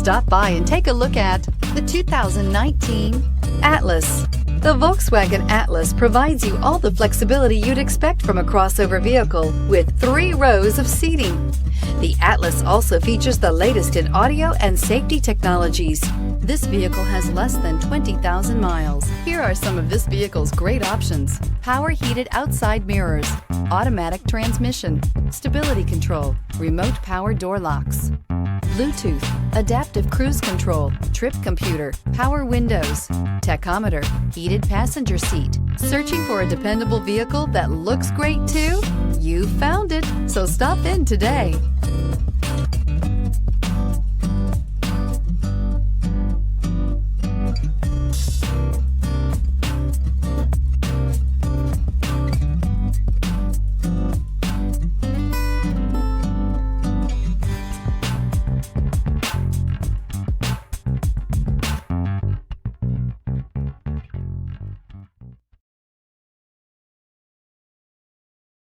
Stop by and take a look at the 2019 Atlas. The Volkswagen Atlas provides you all the flexibility you'd expect from a crossover vehicle with 3 rows of seating. The Atlas also features the latest in audio and safety technologies. This vehicle has less than 20,000 miles. Here are some of this vehicle's great options: power heated outside mirrors, automatic transmission, stability control, remote power door locks, Bluetooth, adaptive cruise control, trip computer, power windows, tachometer, heated passenger seat. Searching for a dependable vehicle that looks great too? You found it, so stop in today.